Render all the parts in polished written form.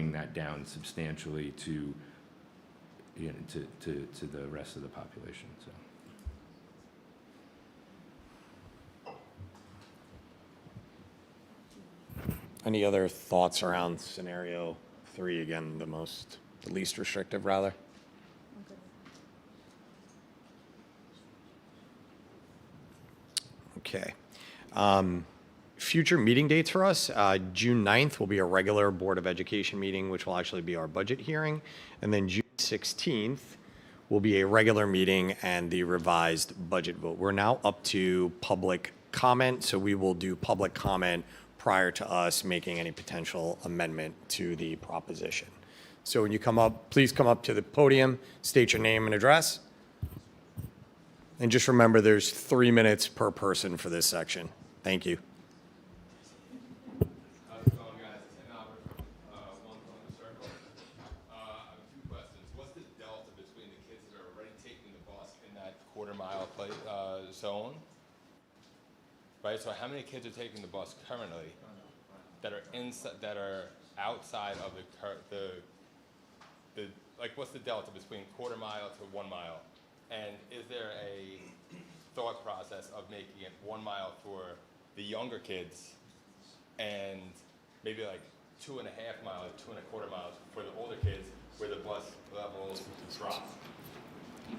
bringing that down substantially to, you know, to the rest of the population. So. Any other thoughts around scenario 3? Again, the least restrictive, rather. Okay. Future meeting dates for us, June 9th will be a regular Board of Education meeting, which will actually be our budget hearing. And then June 16th will be a regular meeting and the revised budget vote. We're now up to public comment, so we will do public comment prior to us making any potential amendment to the proposition. So when you come up, please come up to the podium, state your name and address. And just remember, there's 3 minutes per person for this section. Thank you. How's it going, guys? Tim Albert from One Columbus Circle. I have 2 questions. What's the delta between the kids that are already taking the bus in that quarter-mile zone? Right. So how many kids are taking the bus currently that are inside, that are outside of the like? What's the delta between quarter-mile to 1 mile? And is there a thought process of making it 1 mile for the younger kids and maybe like 2.5 miles, 2.25 miles for the older kids where the bus levels drop?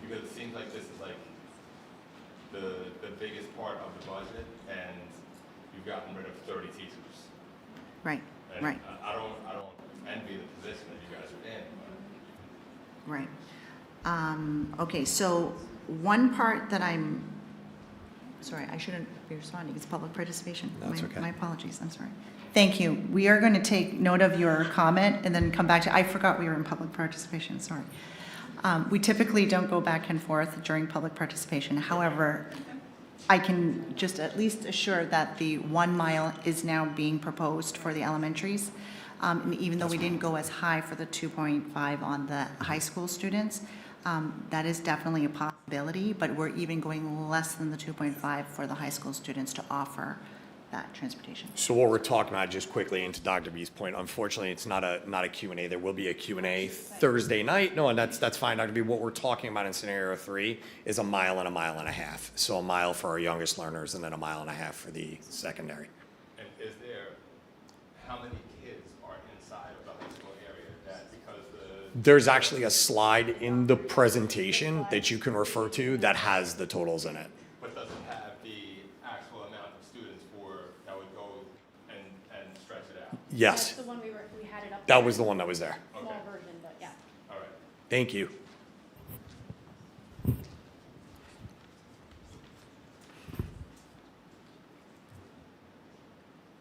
Because it seems like this is like the biggest part of the budget, and you've gotten rid of 30 teachers. Right, And right, I don't envy the position that you guys are in. But right. Okay, so one part that I'm, sorry, I shouldn't be responding, it's public participation. That's okay. My apologies, I'm sorry. Thank you. We are going to take note of your comment and then come back to, I forgot we were in public participation, sorry. We typically don't go back and forth during public participation. However, I can just at least assure that the 1 mile is now being proposed for the elementaries. And even though we didn't go as high for the 2.5 on the high school students, that is definitely a possibility, but we're even going less than the 2.5 for the high school students to offer that transportation. So what we're talking about, just quickly into Dr. B's point, unfortunately, it's not a Q&A. There will be a Q&A Thursday night. No, and that's fine, Dr. B. What we're talking about in scenario 3 is 1 mile and 1.5 miles. So 1 mile for our youngest learners and then 1.5 miles for the secondary. And is there, how many kids are inside of the high school area that because There's actually a slide in the presentation that you can refer to that has the totals in it. but doesn't have the actual amount of students that would go and stretch it out? Yes, That's the one we had it up. that was the one that was there. Small Okay. version, but yeah. All right. Thank you.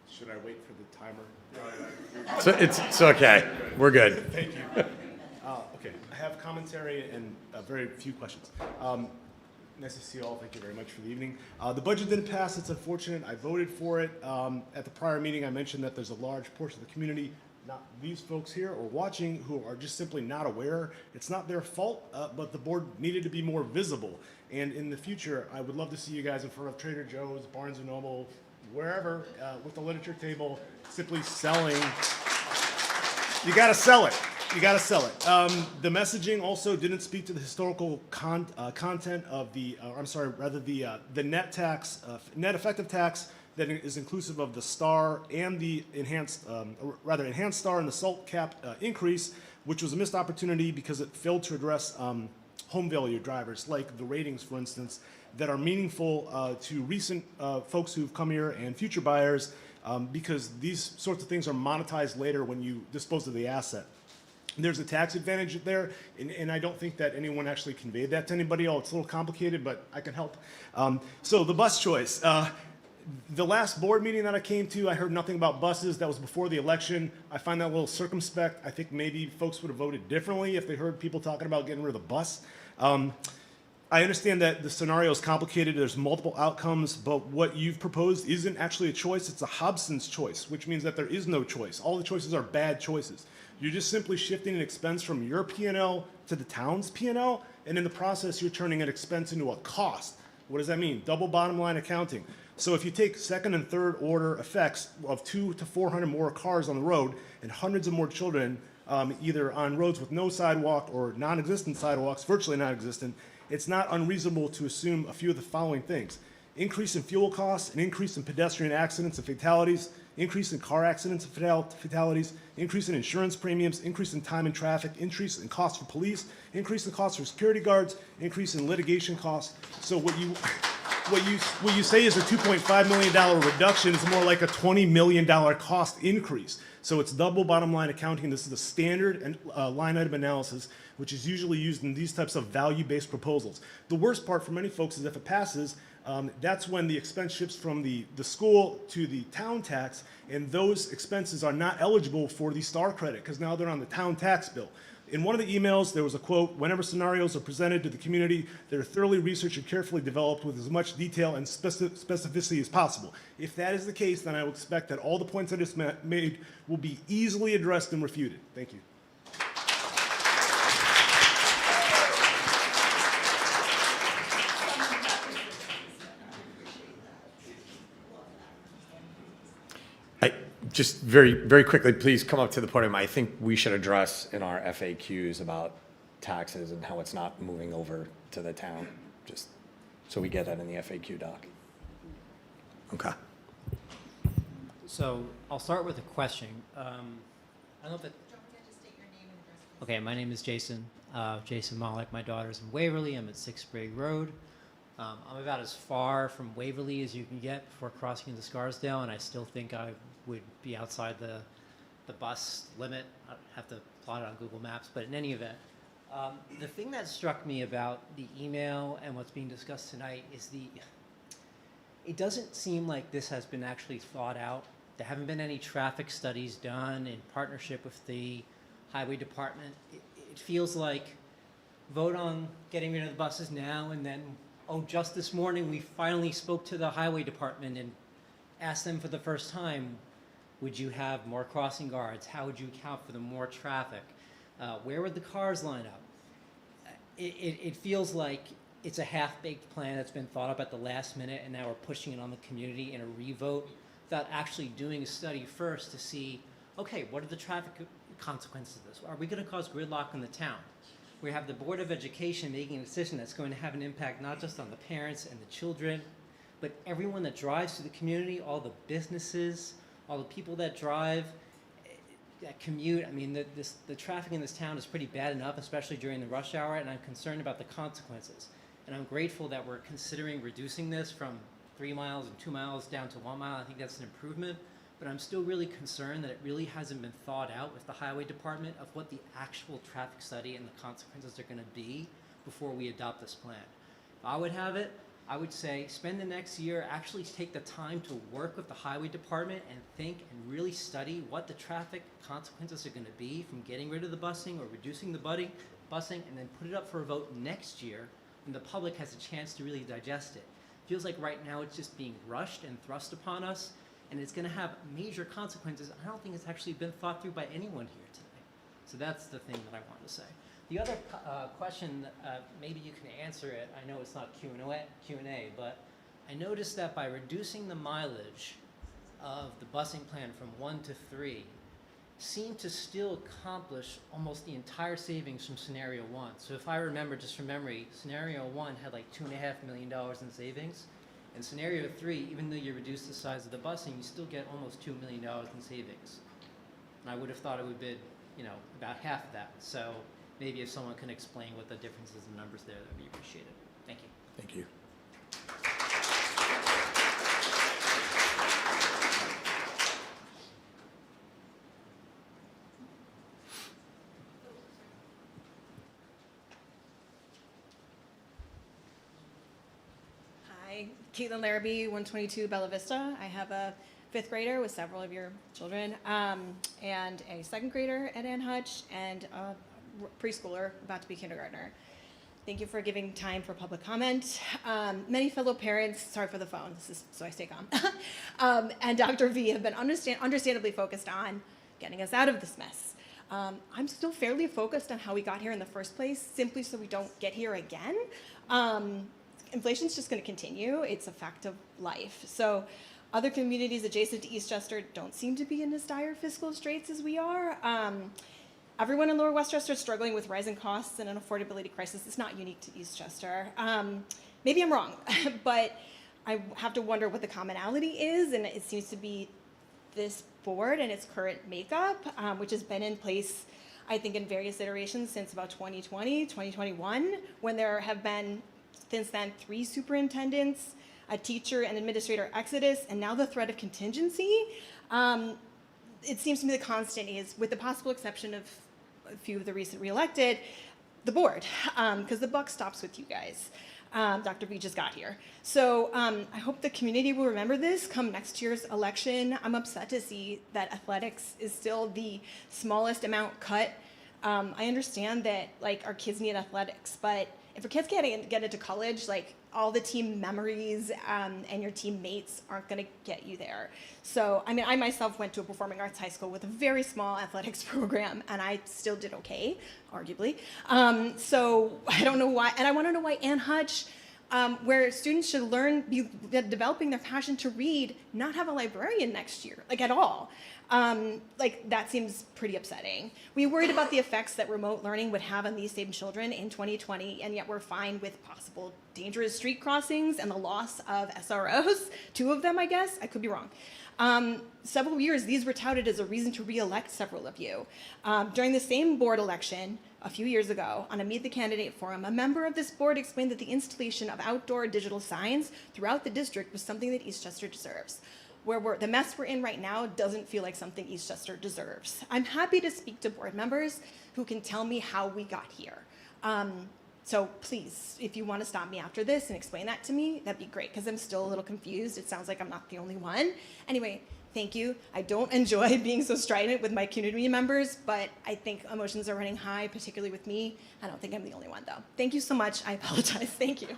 Should I wait for the timer? So it's okay. We're good. Thank you. Okay, I have commentary and very few questions. Nice to see you all. Thank you very much for the evening. The budget didn't pass. It's unfortunate. I voted for it. At the prior meeting, I mentioned that there's a large portion of the community, not these folks here or watching, who are just simply not aware. It's not their fault, but the board needed to be more visible. And in the future, I would love to see you guys in front of Trader Joe's, Barnes & Noble, wherever, with the literature table, simply selling. You gotta sell it. You gotta sell it. The messaging also didn't speak to the historical content of the, the net tax, net effective tax that is inclusive of the STAR and the enhanced STAR and the SALT cap increase, which was a missed opportunity because it failed to address home value drivers, like the ratings, for instance, that are meaningful to recent folks who've come here and future buyers, because these sorts of things are monetized later when you dispose of the asset. There's a tax advantage there, and I don't think that anyone actually conveyed that to anybody. Oh, it's a little complicated, but I can help. So the bus choice. The last board meeting that I came to, I heard nothing about buses. That was before the election. I find that a little circumspect. I think maybe folks would have voted differently if they heard people talking about getting rid of the bus. I understand that the scenario is complicated. There's multiple outcomes, but what you've proposed isn't actually a choice. It's a Hobson's choice, which means that there is no choice. All the choices are bad choices. You're just simply shifting an expense from your P&L to the town's P&L, and in the process, you're turning an expense into a cost. What does that mean? Double bottom line accounting. So if you take second and third order effects of 200 to 400 more cars on the road and hundreds of more children either on roads with no sidewalk or non-existent sidewalks, virtually non-existent, it's not unreasonable to assume a few of the following things: increase in fuel costs, an increase in pedestrian accidents and fatalities, increase in car accidents and fatalities, increase in insurance premiums, increase in time and traffic, increase in costs for police, increase in costs for security guards, increase in litigation costs. So what you say is a $2.5 million reduction is more like a $20 million cost increase. So it's double bottom line accounting. This is a standard line item analysis, which is usually used in these types of value-based proposals. The worst part for many folks is if it passes, that's when the expense shifts from the school to the town tax, and those expenses are not eligible for the STAR credit because now they're on the town tax bill. In one of the emails, there was a quote: "Whenever scenarios are presented to the community, they're thoroughly researched and carefully developed with as much detail and specificity as possible." If that is the case, then I would expect that all the points I just made will be easily addressed and refuted. Thank you. Just very, very quickly, please come up to the podium. I think we should address in our FAQs about taxes and how it's not moving over to the town, just so we get that in the FAQ doc. Okay. So I'll start with a question. I don't know if it. Don't forget to state your name and address. Okay, my name is Jason. Jason Malik. My daughter's in Waverly. I'm at 6th Brigg Road. I'm about as far from Waverly as you can get before crossing into Scarsdale, and I still think I would be outside the bus limit. I have to plot it on Google Maps, but in any event, the thing that struck me about the email and what's being discussed tonight is it doesn't seem like this has been actually thought out. There haven't been any traffic studies done in partnership with the highway department. It feels like vote on getting rid of the buses now, and then, oh, just this morning we finally spoke to the highway department and asked them for the first time, would you have more crossing guards? How would you account for the more traffic? Where would the cars line up? It feels like it's a half-baked plan that's been thought up at the last minute, and now we're pushing it on the community in a revote without actually doing a study first to see, okay, what are the traffic consequences of this? Are we going to cause gridlock in the town? We have the Board of Education making a decision that's going to have an impact not just on the parents and the children, but everyone that drives through the community, all the businesses, all the people that drive, that commute. I mean, the traffic in this town is pretty bad enough, especially during the rush hour, and I'm concerned about the consequences. And I'm grateful that we're considering reducing this from 3 miles and 2 miles down to 1 mile. I think that's an improvement, but I'm still really concerned that it really hasn't been thought out with the highway department of what the actual traffic study and the consequences are going to be before we adopt this plan. If I would have it, I would say spend the next year, actually take the time to work with the highway department and think and really study what the traffic consequences are going to be from getting rid of the busing or reducing the busing, and then put it up for a vote next year when the public has a chance to really digest it. Feels like right now it's just being rushed and thrust upon us, and it's going to have major consequences. I don't think it's actually been thought through by anyone here today. So that's the thing that I wanted to say. The other question, maybe you can answer it. I know it's not Q&A, but I noticed that by reducing the mileage of the busing plan from 1 to 3, seemed to still accomplish almost the entire savings from scenario 1. So if I remember just from memory, scenario 1 had like $2.5 million in savings. In scenario 3, even though you reduce the size of the busing, you still get almost $2 million in savings. And I would have thought it would be, about half of that. So maybe if someone can explain what the differences in numbers there, that would be appreciated. Thank you. Thank you. Hi, Caitlin Larrabee, 122 Bella Vista. I have a 5th grader with several of your children, and a 2nd grader at Ann Hutch, and a preschooler about to be kindergartner. Thank you for giving time for public comment. Many fellow parents, sorry for the phone, this is so I stay calm, and Dr. V have been understandably focused on getting us out of this mess. I'm still fairly focused on how we got here in the first place, simply so we don't get here again. inflation's just going to continue. It's a fact of life. So other communities adjacent to Eastchester don't seem to be in as dire fiscal straits as we are. Everyone in Lower Westchester is struggling with rising costs and an affordability crisis. It's not unique to Eastchester. Maybe I'm wrong, but I have to wonder what the commonality is, and it seems to be this board and its current makeup, which has been in place, I think, in various iterations since about 2020, 2021, when there have been, since then, 3 superintendents, a teacher and administrator exodus, and now the threat of contingency. It seems to me the constant is, with the possible exception of a few of the recent reelected, the board, because the buck stops with you guys. Dr. V just got here. So I hope the community will remember this come next year's election. I'm upset to see that athletics is still the smallest amount cut. I understand that like our kids need athletics, but if our kids get into college, like all the team memories and your teammates aren't going to get you there. So, I mean, I myself went to a performing arts high school with a very small athletics program, and I still did okay, arguably. So I don't know why, and I want to know why Ann Hutch, where students should learn, be developing their passion to read, not have a librarian next year, like at all. Like that seems pretty upsetting. We worried about the effects that remote learning would have on these same children in 2020, and yet we're fine with possible dangerous street crossings and the loss of SROs. 2 of them, I guess. I could be wrong. Several years, these were touted as a reason to re-elect several of you. During the same board election a few years ago, on a Meet the Candidate forum, a member of this board explained that the installation of outdoor digital signs throughout the district was something that Eastchester deserves. The mess we're in right now doesn't feel like something Eastchester deserves. I'm happy to speak to board members who can tell me how we got here. So please, if you want to stop me after this and explain that to me, that'd be great, because I'm still a little confused. It sounds like I'm not the only one. Anyway, thank you. I don't enjoy being so strident with my community members, but I think emotions are running high, particularly with me. I don't think I'm the only one, though. Thank you so much. I apologize. Thank you.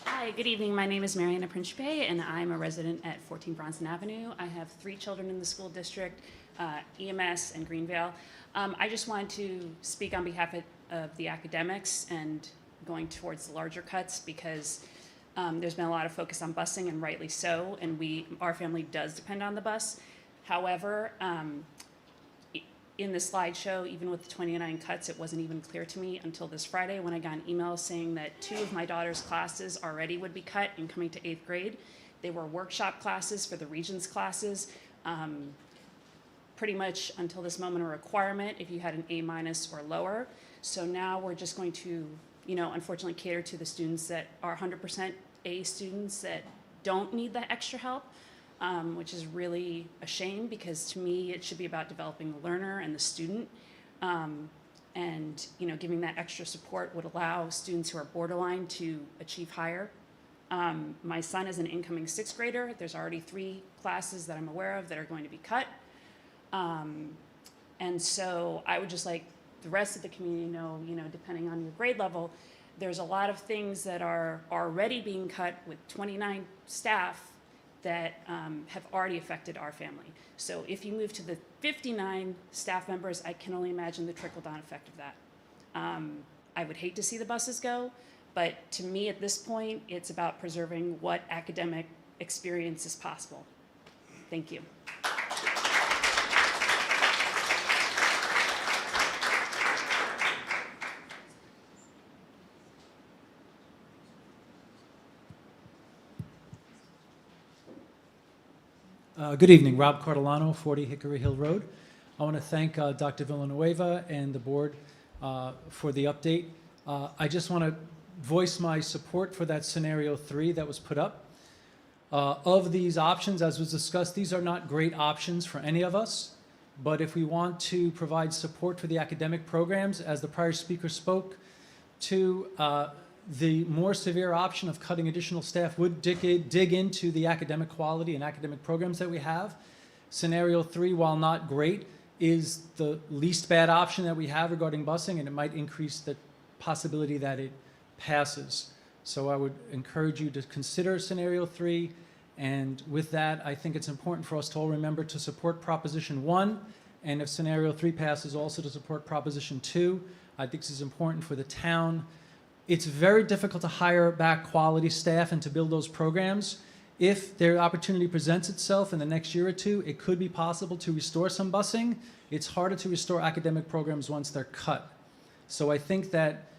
Hi, good evening. My name is Mariana Principe, and I'm a resident at 14 Bronson Avenue. I have 3 children in the school district, EMS and Greenvale. I just wanted to speak on behalf of the academics and going towards the larger cuts, because there's been a lot of focus on busing, and rightly so, and our family does depend on the bus. However, in the slideshow, even with the 29 cuts, it wasn't even clear to me until this Friday when I got an email saying that 2 of my daughter's classes already would be cut and coming to 8th grade. They were workshop classes for the Regents classes. Pretty much until this moment a requirement if you had an A- or lower. So now we're just going to, unfortunately cater to the students that are 100% A students that don't need the extra help. Which is really a shame, because to me it should be about developing the learner and the student, and giving that extra support would allow students who are borderline to achieve higher. My son is an incoming 6th grader. There's already 3 classes that I'm aware of that are going to be cut, and so I would just like the rest of the community to know, depending on your grade level, there's a lot of things that are already being cut with 29 staff that have already affected our family. So if you move to the 59 staff members, I can only imagine the trickle-down effect of that. I would hate to see the buses go, but to me at this point, it's about preserving what academic experience is possible. Thank you. Good evening, Rob Cardilano, 40 Hickory Hill Road. I want to thank Dr. Villanueva and the board for the update. I just want to voice my support for that scenario 3 that was put up. Of these options, as was discussed, these are not great options for any of us, but if we want to provide support for the academic programs, as the prior speaker spoke to, the more severe option of cutting additional staff would dig into the academic quality and academic programs that we have. Scenario 3, while not great, is the least bad option that we have regarding busing, and it might increase the possibility that it passes. So I would encourage you to consider scenario 3, and with that, I think it's important for us to all remember to support Proposition 1 and if scenario 3 passes, also to support Proposition 2. I think this is important for the town. It's very difficult to hire back quality staff and to build those programs. If their opportunity presents itself in the next year or two, it could be possible to restore some busing. It's harder to restore academic programs once they're cut. So I think that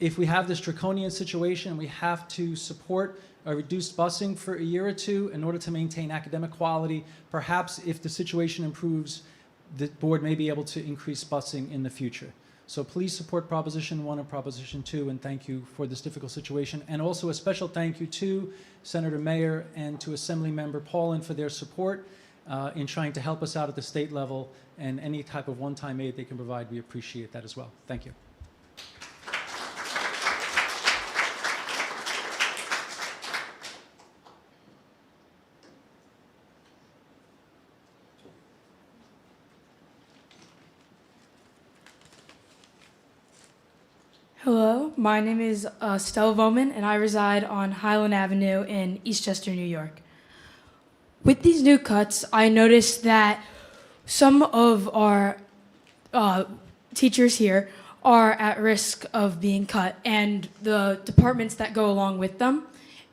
if we have this draconian situation, we have to support a reduced busing for a year or two in order to maintain academic quality. Perhaps if the situation improves, the board may be able to increase busing in the future. So please support Proposition 1 and Proposition 2, and thank you for this difficult situation. And also a special thank you to Senator Mayer and to Assemblymember Paulin for their support in trying to help us out at the state level, and any type of one-time aid they can provide, we appreciate that as well. Thank you. Hello, my name is Stella Bowman, and I reside on Highland Avenue in Eastchester, New York. With these new cuts, I noticed that some of our teachers here are at risk of being cut, and the departments that go along with them.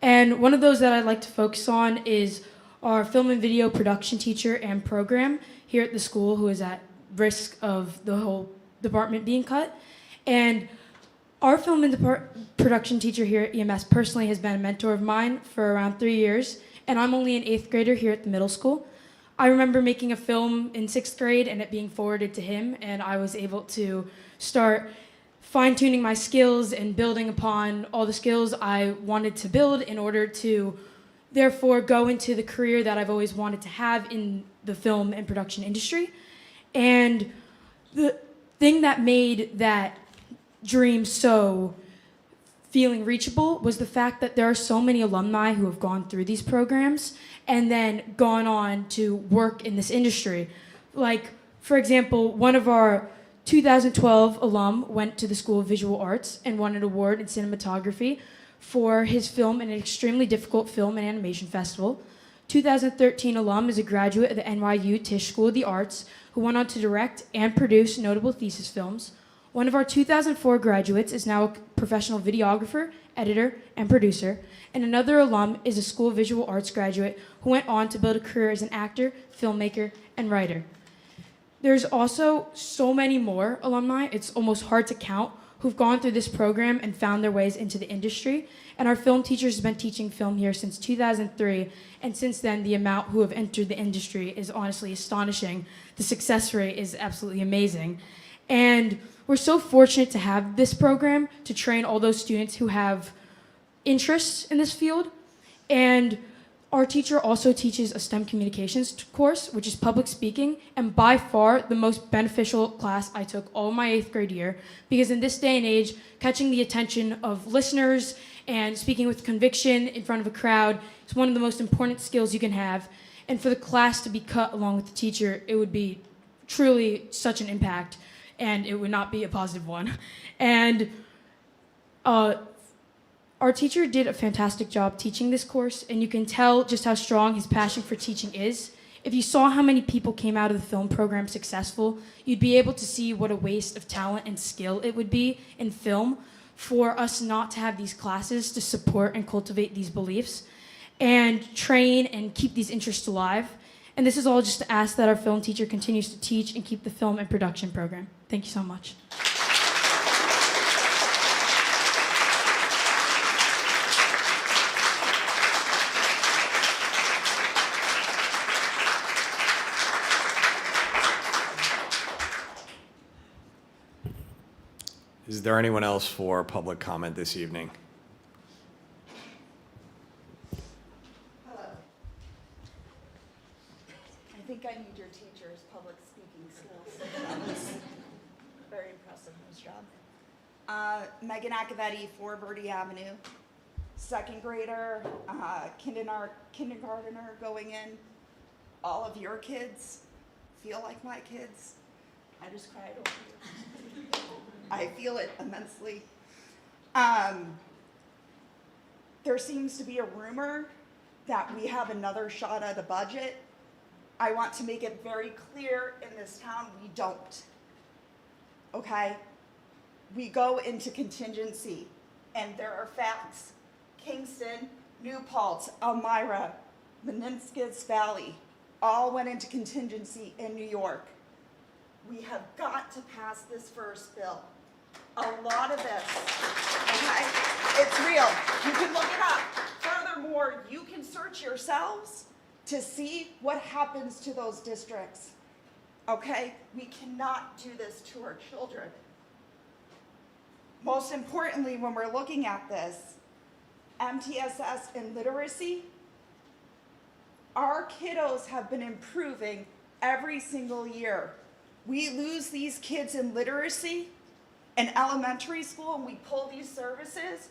And one of those that I'd like to focus on is our film and video production teacher and program here at the school, who is at risk of the whole department being cut. And our film and production teacher here at EMS personally has been a mentor of mine for around 3 years, and I'm only an 8th grader here at the middle school. I remember making a film in 6th grade and it being forwarded to him, and I was able to start fine-tuning my skills and building upon all the skills I wanted to build in order to therefore go into the career that I've always wanted to have in the film and production industry. And the thing that made that dream so feeling reachable was the fact that there are so many alumni who have gone through these programs and then gone on to work in this industry. Like, for example, one of our 2012 alum went to the School of Visual Arts and won an award in cinematography for his film in an extremely difficult film and animation festival. 2013 alum is a graduate of the NYU Tisch School of the Arts who went on to direct and produce notable thesis films. One of our 2004 graduates is now a professional videographer, editor, and producer, and another alum is a School of Visual Arts graduate who went on to build a career as an actor, filmmaker, and writer. There's also so many more alumni, it's almost hard to count, who've gone through this program and found their ways into the industry, and our film teachers have been teaching film here since 2003, and since then the amount who have entered the industry is honestly astonishing. The success rate is absolutely amazing. And we're so fortunate to have this program to train all those students who have interests in this field. And our teacher also teaches a STEM communications course, which is public speaking, and by far the most beneficial class I took all my 8th grade year, because in this day and age, catching the attention of listeners and speaking with conviction in front of a crowd is one of the most important skills you can have. And for the class to be cut along with the teacher, it would be truly such an impact, and it would not be a positive one. And our teacher did a fantastic job teaching this course, and you can tell just how strong his passion for teaching is. If you saw how many people came out of the film program successful, you'd be able to see what a waste of talent and skill it would be in film for us not to have these classes to support and cultivate these beliefs and train and keep these interests alive. And this is all just to ask that our film teacher continues to teach and keep the film and production program. Thank you so much. Is there anyone else for public comment this evening? Hello. I think I need your teacher's public speaking skills. That was very impressive, nice job. Megan Accavetti, 4 Verde Avenue, 2nd grader, kindergartner going in. All of your kids feel like my kids. I just cried over you. I feel it immensely. There seems to be a rumor that we have another shot at a budget. I want to make it very clear in this town, we don't. Okay? We go into contingency, and there are facts. Kingston, New Paltz, Elmira, Meninskus Valley all went into contingency in New York. We have got to pass this first bill. A lot of this, okay? It's real. You can look it up. Furthermore, you can search yourselves to see what happens to those districts, okay? We cannot do this to our children. Most importantly, when we're looking at this, MTSS and literacy, our kiddos have been improving every single year. We lose these kids in literacy in elementary school and we pull these services,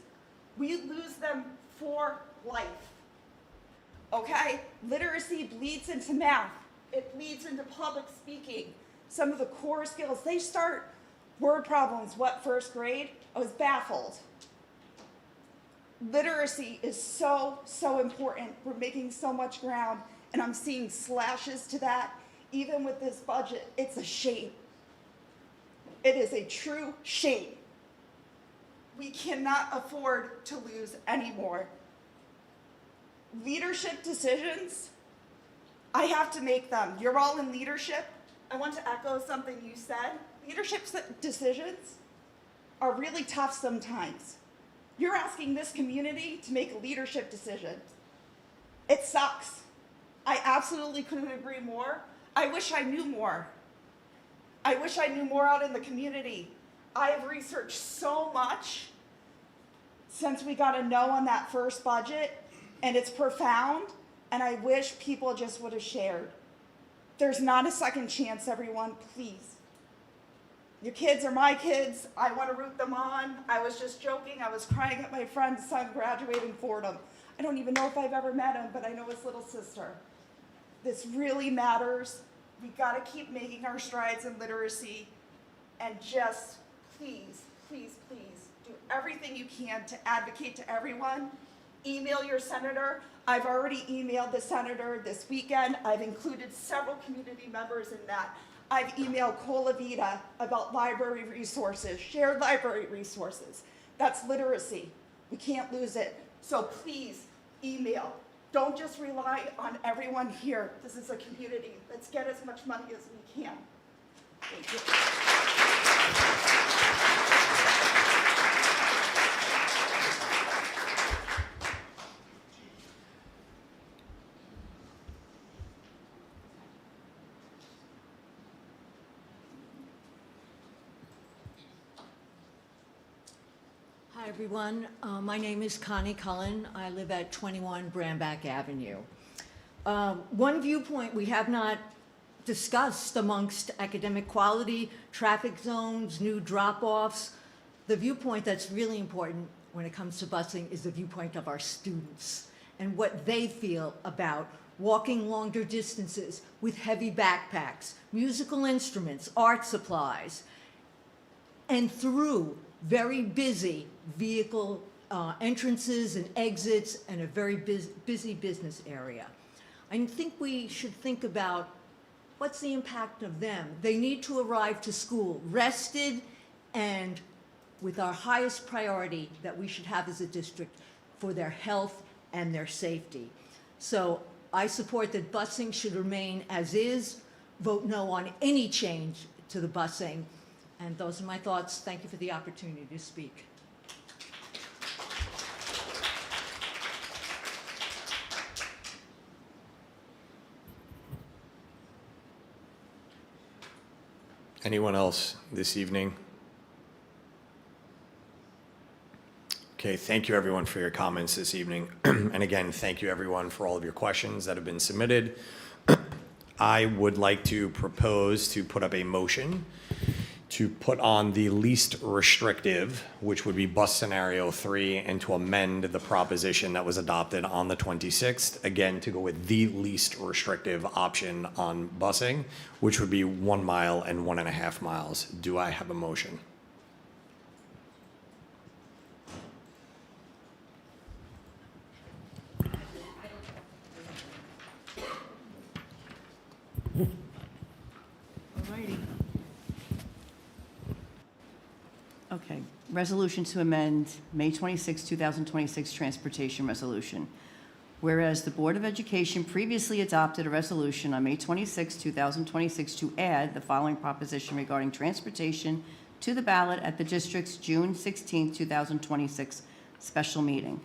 we lose them for life. Okay? Literacy bleeds into math. It bleeds into public speaking. Some of the core skills, they start word problems, what, first grade? I was baffled. Literacy is so, so important. We're making so much ground, and I'm seeing slashes to that. Even with this budget, it's a shame. It is a true shame. We cannot afford to lose any more. Leadership decisions, I have to make them. You're all in leadership. I want to echo something you said. Leadership decisions are really tough sometimes. You're asking this community to make a leadership decision. It sucks. I absolutely couldn't agree more. I wish I knew more. I wish I knew more out in the community. I have researched so much since we got a no on that first budget, and it's profound, and I wish people just would have shared. There's not a second chance, everyone, please. Your kids are my kids. I want to root them on. I was just joking. I was crying at my friend's son graduating Fordham. I don't even know if I've ever met him, but I know his little sister. This really matters. We got to keep making our strides in literacy, and just please, please, please do everything you can to advocate to everyone. Email your senator. I've already emailed the senator this weekend. I've included several community members in that. I've emailed Colavita about library resources, shared library resources. That's literacy. We can't lose it. So please email. Don't just rely on everyone here. This is a community. Let's get as much money as we can. Thank you. Hi, everyone. My name is Connie Cullen. I live at 21 Brambach Avenue. One viewpoint we have not discussed amongst academic quality, traffic zones, new drop-offs, the viewpoint that's really important when it comes to busing is the viewpoint of our students and what they feel about walking longer distances with heavy backpacks, musical instruments, art supplies, and through very busy vehicle entrances and exits and a very busy business area. I think we should think about what's the impact of them. They need to arrive to school rested and with our highest priority that we should have as a district for their health and their safety. So I support that busing should remain as is, vote no on any change to the busing. And those are my thoughts. Thank you for the opportunity to speak. Anyone else this evening? Okay, thank you everyone for your comments this evening. And again, thank you everyone for all of your questions that have been submitted. I would like to propose to put up a motion to put on the least restrictive, which would be bus scenario 3, and to amend the proposition that was adopted on the 26th, again, to go with the least restrictive option on busing, which would be 1 mile and 1.5 miles. Do I have a motion? Alrighty. Okay, resolution to amend May 26, 2026 Transportation Resolution. Whereas the Board of Education previously adopted a resolution on May 26, 2026 to add the following proposition regarding transportation to the ballot at the district's June 16, 2026 special meeting.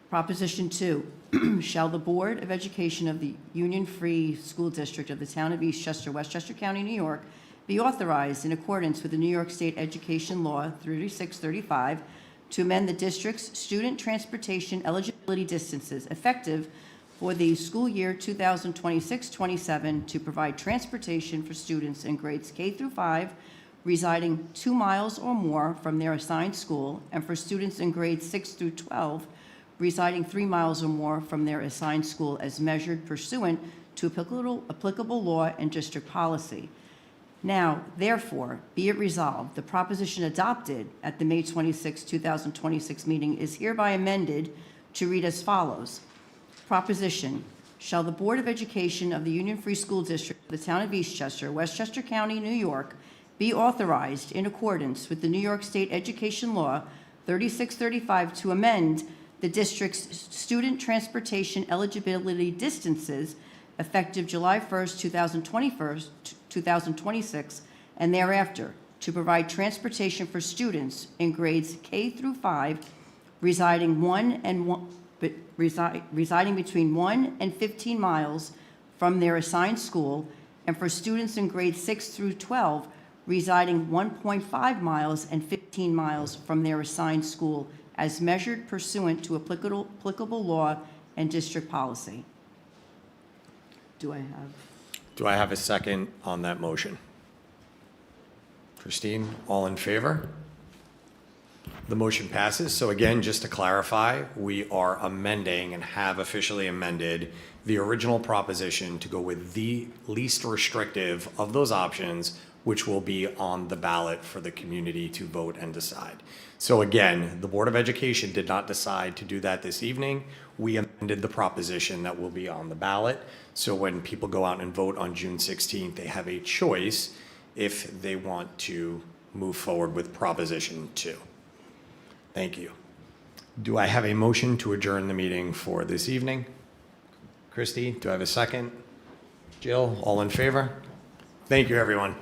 Proposition 2, shall the Board of Education of the Union Free School District of the Town of Eastchester, Westchester County, New York, be authorized in accordance with the New York State Education Law 3635 to amend the district's student transportation eligibility distances effective for the school year 2026-27 to provide transportation for students in grades K through 5 residing 2 miles or more from their assigned school, and for students in grades 6 through 12 residing 3 miles or more from their assigned school as measured pursuant to applicable law and district policy. Now, therefore, be it resolved, the proposition adopted at the May 26, 2026 meeting is hereby amended to read as follows. Proposition, shall the Board of Education of the Union Free School District of the Town of Eastchester, Westchester County, New York, be authorized in accordance with the New York State Education Law 3635 to amend the district's student transportation eligibility distances effective July 1st, 2026, and thereafter, to provide transportation for students in grades K through 5 residing between 1 and 15 miles from their assigned school, and for students in grades 6 through 12 residing 1.5 miles and 15 miles from their assigned school as measured pursuant to applicable law and district policy. Do I have a second on that motion? Christine, all in favor? The motion passes. So again, just to clarify, we are amending and have officially amended the original proposition to go with the least restrictive of those options, which will be on the ballot for the community to vote and decide. So again, the Board of Education did not decide to do that this evening. We amended the proposition that will be on the ballot. So when people go out and vote on June 16th, they have a choice if they want to move forward with Proposition 2. Thank you. Do I have a motion to adjourn the meeting for this evening? Christy, do I have a second? Jill, all in favor? Thank you, everyone.